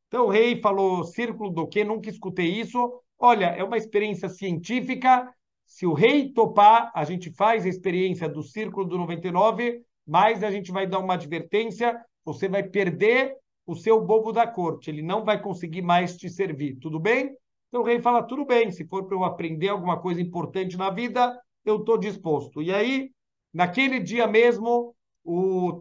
Então o rei falou: círculo do quê? Nunca escutei isso. Olha, é uma experiência científica. Se o rei topar, a gente faz a experiência do Círculo do 99, mas a gente vai dar uma advertência: você vai perder o seu bobo da corte, ele não vai conseguir mais te servir, tudo bem? Então o rei fala: tudo bem, se for para eu aprender alguma coisa importante na vida, eu estou disposto. E aí, naquele dia mesmo,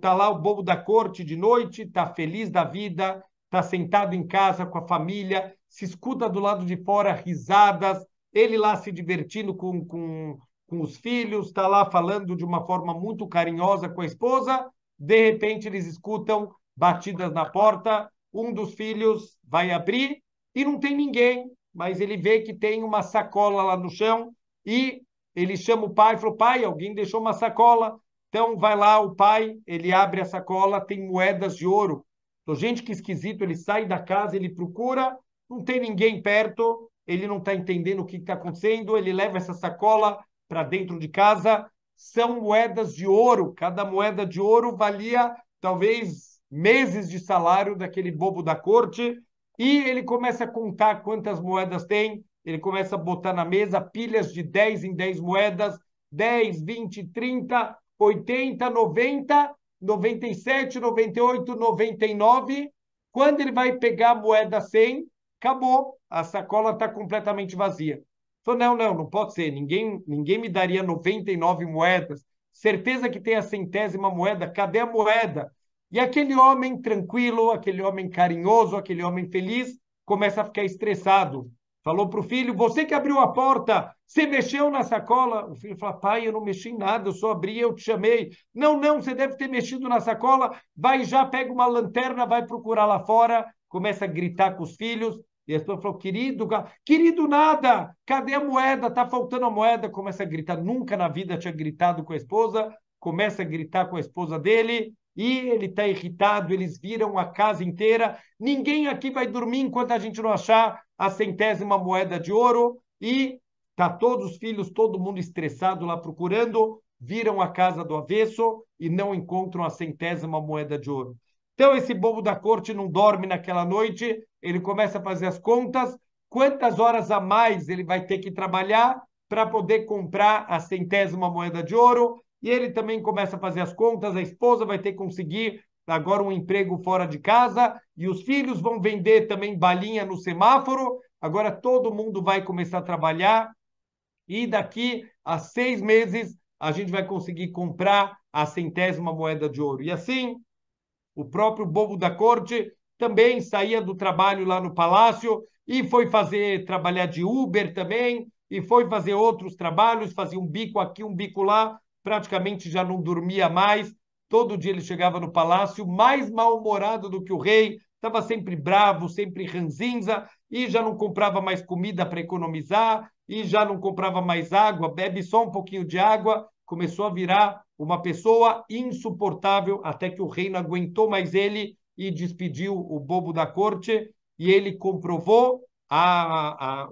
tá lá o bobo da corte de noite, tá feliz da vida, tá sentado em casa com a família, se escuta do lado de fora risadas, ele lá se divertindo com os filhos, está lá falando de uma forma muito carinhosa com a esposa. De repente, eles escutam batidas na porta, um dos filhos vai abrir e não tem ninguém, mas ele vê que tem uma sacola lá no chão e ele chama o pai e falou: pai, alguém deixou uma sacola. Então vai lá o pai, ele abre a sacola, tem moedas de ouro. Então, gente, que esquisito, ele sai da casa, ele procura, não tem ninguém perto, ele não está entendendo o que está acontecendo, ele leva essa sacola para dentro de casa, são moedas de ouro, cada moeda de ouro valia talvez meses de salário daquele bobo da corte, e ele começa a contar quantas moedas tem, ele começa a botar na mesa pilhas de 10 em 10 moedas, 10, 20, 30, 80, 90, 97, 98, 99. Quando ele vai pegar a moeda 100, acabou, a sacola está completamente vazia. Falou: não, não, não pode ser, ninguém me daria 99 moedas, certeza que tem a centésima moeda, cadê a moeda? E aquele homem tranquilo, aquele homem carinhoso, aquele homem feliz, começa a ficar estressado. Falou para o filho: você que abriu a porta, você mexeu na sacola? O filho fala: pai, eu não mexi em nada, eu só abri, eu te chamei. Não, não, você deve ter mexido na sacola, vai já, pega uma lanterna, vai procurar lá fora, começa a gritar com os filhos. E a esposa falou: querido, querido nada, cadê a moeda? Tá faltando a moeda. Começa a gritar, nunca na vida tinha gritado com a esposa, começa a gritar com a esposa dele, e ele está irritado, eles viram a casa inteira, ninguém aqui vai dormir enquanto a gente não achar a centésima moeda de ouro, e tá todos os filhos, todo mundo estressado lá procurando, viram a casa do avesso e não encontram a centésima moeda de ouro. Então esse bobo da corte não dorme naquela noite, ele começa a fazer as contas, quantas horas a mais ele vai ter que trabalhar para poder comprar a centésima moeda de ouro, e ele também começa a fazer as contas, a esposa vai ter que conseguir agora um emprego fora de casa, e os filhos vão vender também balinha no semáforo, agora todo mundo vai começar a trabalhar, e daqui a 6 meses a gente vai conseguir comprar a centésima moeda de ouro. E assim, o próprio bobo da corte também saía do trabalho lá no palácio e foi trabalhar de Uber também, e foi fazer outros trabalhos, fazia um bico aqui, um bico lá, praticamente já não dormia mais. Todo dia ele chegava no palácio mais mal-humorado do que o rei, estava sempre bravo, sempre ranzinza, e já não comprava mais comida para economizar, e já não comprava mais água, bebe só um pouquinho de água, começou a virar uma pessoa insuportável, até que o rei não aguentou mais ele e despediu o bobo da corte, e ele comprovou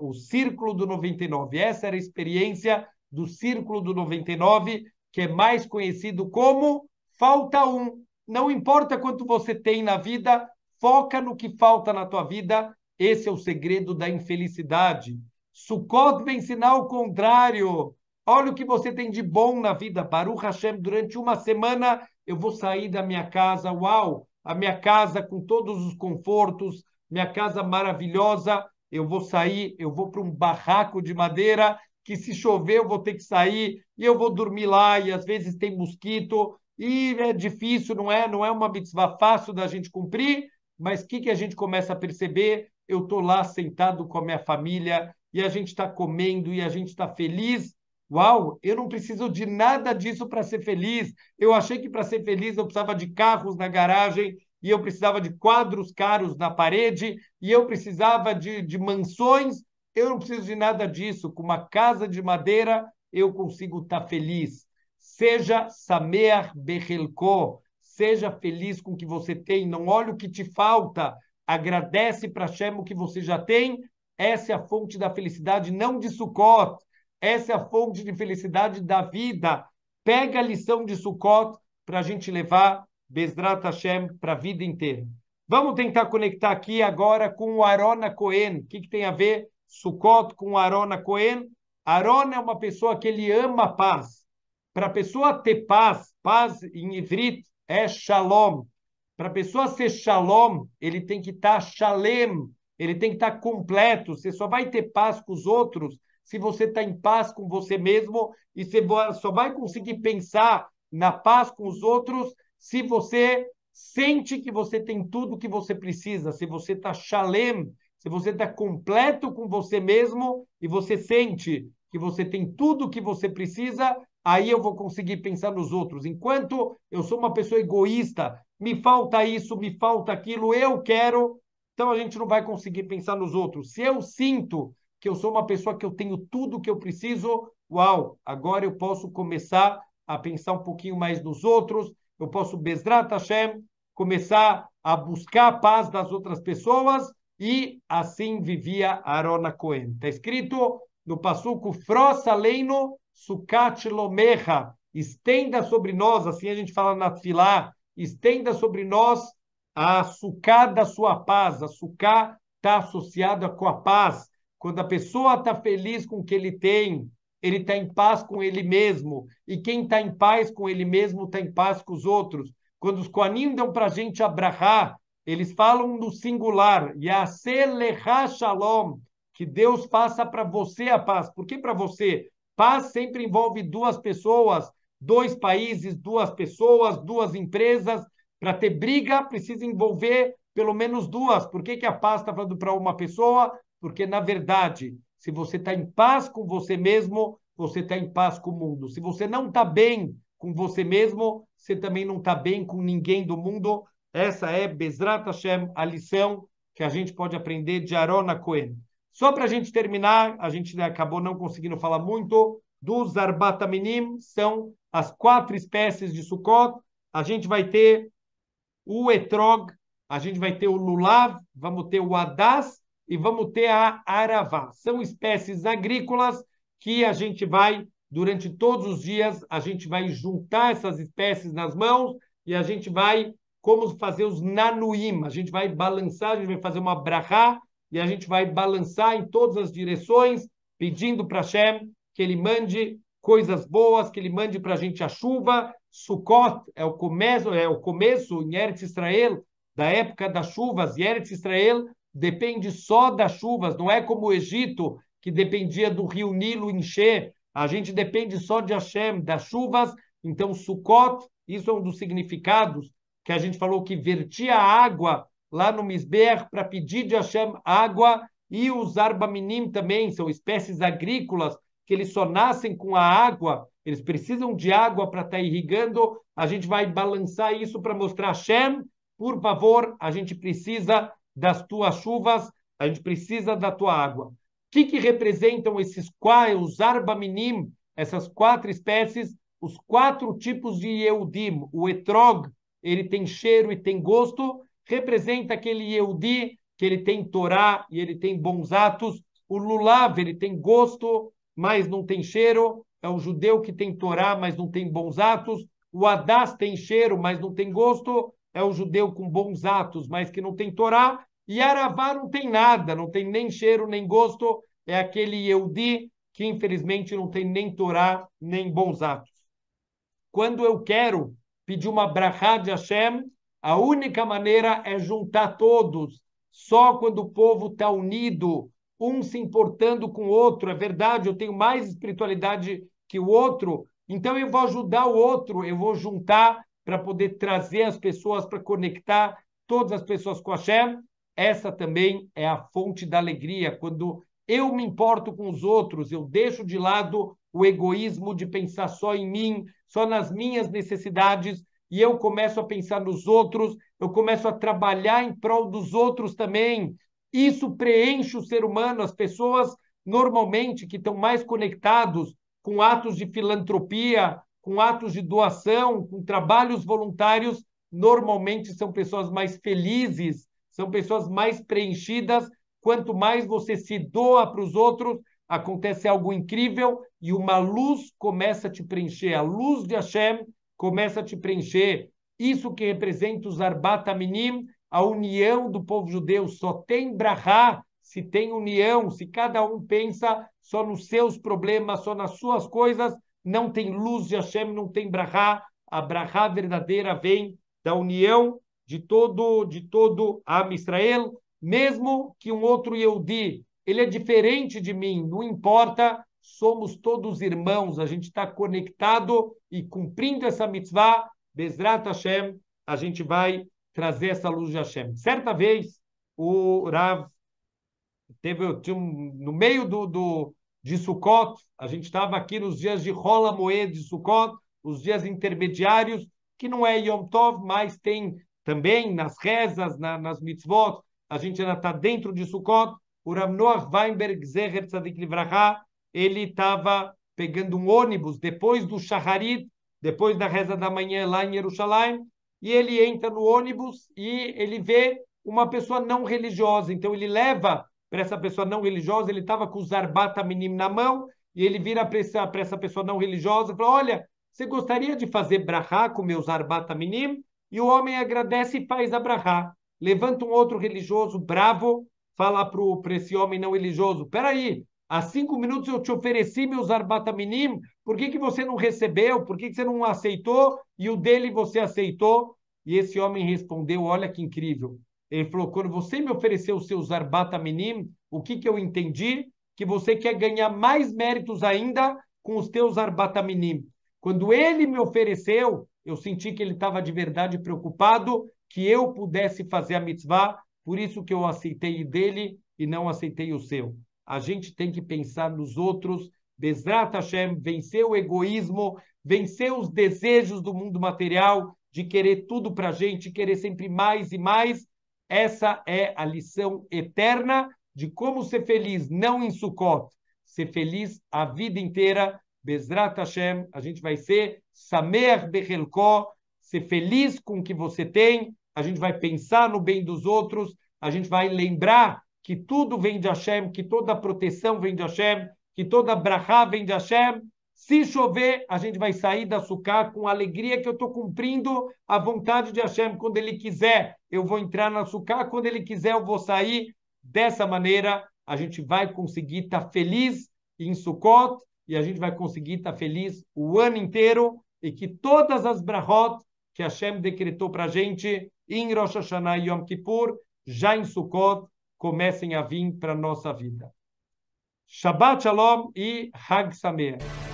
o Círculo do 99. Essa era a experiência do Círculo do 99, que é mais conhecido como falta um. Não importa quanto você tem na vida, foca no que falta na tua vida. Esse é o segredo da infelicidade. Sukkot vem ensinar o contrário. Olha o que você tem de bom na vida. Baruch Hashem, durante uma semana eu vou sair da minha casa. Uau! A minha casa com todos os confortos, minha casa maravilhosa, eu vou sair, eu vou para um barraco de madeira, que se chover eu vou ter que sair, e eu vou dormir lá, e às vezes tem mosquito, e é difícil, não é? Não é uma mitzvah fácil da gente cumprir, mas o que a gente começa a perceber? Eu estou lá sentado com a minha família, e a gente está comendo, e a gente está feliz. Uau, eu não preciso de nada disso para ser feliz. Eu achei que para ser feliz eu precisava de carros na garagem, e eu precisava de quadros caros na parede, e eu precisava de mansões. Eu não preciso de nada disso. Com uma casa de madeira, eu consigo estar feliz. Seja Sameach Bechelko, seja feliz com o que você tem, não olhe o que te falta, agradece para Hashem o que você já tem. Essa é a fonte da felicidade, não de Sukkot. Essa é a fonte de felicidade da vida. Pega a lição de Sukkot para a gente levar Bezrat Hashem para a vida inteira. Vamos tentar conectar aqui agora com o Aaron Cohen. O que tem a ver Sukkot com o Aaron Cohen? Aaron é uma pessoa que ele ama a paz. Para a pessoa ter paz, paz em ivrit é shalom. Para a pessoa ser shalom, ele tem que estar shalem, ele tem que estar completo. Você só vai ter paz com os outros se você está em paz com você mesmo, e você só vai conseguir pensar na paz com os outros se você sente que você tem tudo que você precisa, se você está shalem, se você está completo com você mesmo e você sente que você tem tudo que você precisa, aí eu vou conseguir pensar nos outros. Enquanto eu sou uma pessoa egoísta, me falta isso, me falta aquilo, eu quero, então a gente não vai conseguir pensar nos outros. Se eu sinto que eu sou uma pessoa que eu tenho tudo que eu preciso, uau, agora eu posso começar a pensar um pouquinho mais nos outros, eu posso, Bezrat Hashem, começar a buscar a paz das outras pessoas, e assim vivia Aaron Cohen. Está escrito no passuco, Frossa Leino Sukat Lomecha, estenda sobre nós, assim a gente fala na Tfilá, estenda sobre nós a sucá da sua paz. A sucá está associada com a paz. Quando a pessoa está feliz com o que ele está em paz com ele mesmo. E quem está em paz com ele mesmo está em paz com os outros. Quando os Koanim dão para a gente abrahá, eles falam no singular, Yaseh lecha shalom, que Deus faça para você a paz. Por que para você? Paz sempre envolve duas pessoas, dois países, duas pessoas, duas empresas. Para ter briga, precisa envolver pelo menos duas. Por que a paz está falando para uma pessoa? Porque, na verdade, se você está em paz com você mesmo, você está em paz com o mundo. Se você não está bem com você mesmo, você também não está bem com ninguém do mundo. Essa é, Bezrat Hashem, a lição que a gente pode aprender de Aaron Cohen. Só para a gente terminar, a gente acabou não conseguindo falar muito dos Arbat Aminim, são as 4 espécies de Sukkot. A gente vai ter o etrog, a gente vai ter o lulav, vamos ter o hadas e vamos ter a aravá. São espécies agrícolas que a gente vai, durante todos os dias, a gente vai juntar essas espécies nas mãos e a gente vai, como fazer os nanuim, a gente vai balançar, a gente vai fazer uma brachá e a gente vai balançar em todas as direções, pedindo para Hashem que ele mande coisas boas, que ele mande para a gente a chuva. Sukkot é o começo em Eretz Israel, da época das chuvas, e Eretz Israel depende só das chuvas, não é como o Egito, que dependia do rio Nilo encher, a gente depende só de Hashem, das chuvas. Então Sukkot, isso é um dos significados que a gente falou, que vertia água lá no Misber para pedir de Hashem água, e os arbaminim também, são espécies agrícolas que eles só nascem com a água, eles precisam de água para estar irrigando. A gente vai balançar isso para mostrar, Hashem, por favor, a gente precisa das tuas chuvas, a gente precisa da tua água. O que representam esses os arbaminim, essas 4 espécies, os 4 tipos de Yehudim? O etrog, ele tem cheiro e tem gosto, representa aquele Yehudi que ele tem Torá e ele tem bons atos. O lulav, ele tem gosto, mas não tem cheiro. É o judeu que tem Torá, mas não tem bons atos. O hadas tem cheiro, mas não tem gosto. É o judeu com bons atos, mas que não tem Torá. E aravá não tem nada, não tem nem cheiro, nem gosto. É aquele Yehudi que, infelizmente, não tem nem Torá, nem bons atos. Quando eu quero pedir uma brachá de Hashem, a única maneira é juntar todos. só quando o povo está unido, um se importando com o outro. É verdade, eu tenho mais espiritualidade que o outro, então eu vou ajudar o outro, eu vou juntar para poder trazer as pessoas, para conectar todas as pessoas com a Hashem. Essa também é a fonte da alegria. Quando eu me importo com os outros, eu deixo de lado o egoísmo de pensar só em mim, só nas minhas necessidades, e eu começo a pensar nos outros, eu começo a trabalhar em prol dos outros também. Isso preenche o ser humano. As pessoas, normalmente, que estão mais conectados com atos de filantropia, com atos de doação, com trabalhos voluntários, normalmente são pessoas mais felizes, são pessoas mais preenchidas. Quanto mais você se doa para os outros, acontece algo incrível e uma luz começa a te preencher. A luz de Hashem começa a te preencher. Isso que representa os Arbat Aminim, a união do povo judeu. Só tem brachá se tem união, se cada um pensa só nos seus problemas, só nas suas coisas, não tem luz de Hashem, não tem brachá. A brachá verdadeira vem da união de todo Am Israel, mesmo que um outro Yehudi, ele é diferente de mim, não importa, somos todos irmãos, a gente está conectado e cumprindo essa mitzvah, Bezrat Hashem, a gente vai trazer essa luz de Hashem. Certa vez, o Rav no meio de Sukkot, a gente estava aqui nos dias de Rola Moed de Sukkot, os dias intermediários, que não é Yom Tov, mas tem também nas rezas, nas mitzvot, a gente ainda está dentro de Sukkot. O Rav Noach Weinberg, Zecher Tzadik Livracha, ele estava pegando um ônibus depois do Shacharit, depois da reza da manhã lá em Jerusalém, e ele entra no ônibus e ele vê uma pessoa não religiosa. Então ele leva para essa pessoa não religiosa, ele estava com o Zarbat Aminim na mão, e ele vira para essa pessoa não religiosa e fala: Olha, você gostaria de fazer brachá com meus Zarbat Aminim? E o homem agradece e faz a brachá. Levanta um outro religioso bravo, fala para esse homem não religioso: Peraí, há 5 minutos eu te ofereci meus Zarbat Aminim, por que você não recebeu? Por que você não aceitou? E o dele você aceitou? E esse homem respondeu: Olha que incrível. Ele falou: quando você me ofereceu os seus Arbat Aminim, o que eu entendi? Que você quer ganhar mais méritos ainda com os teus Arbat Aminim. Quando ele me ofereceu, eu senti que ele estava de verdade preocupado que eu pudesse fazer a mitzvah, por isso que eu aceitei dele e não aceitei o seu. A gente tem que pensar nos outros, Bezrat Hashem, vencer o egoísmo, vencer os desejos do mundo material, de querer tudo para a gente, querer sempre mais e mais. Essa é a lição eterna de como ser feliz, não em Sukkot, ser feliz a vida inteira. Bezrat Hashem, a gente vai ser Sameach Bechelko, ser feliz com o que você tem, a gente vai pensar no bem dos outros, a gente vai lembrar que tudo vem de Hashem, que toda proteção vem de Hashem, que toda brachá vem de Hashem. Se chover, a gente vai sair da Sukkah com a alegria que eu estou cumprindo a vontade de Hashem. Quando Ele quiser, eu vou entrar na Sukkah. Quando Ele quiser, eu vou sair. Dessa maneira, a gente vai conseguir estar feliz em Sukkot e a gente vai conseguir estar feliz o ano inteiro e que todas as brachot que Hashem decretou para a gente em Rosh Hashanah e Yom Kippur, já em Sukkot, comecem a vir para a nossa vida. Shabbat Shalom e Hag Sameach.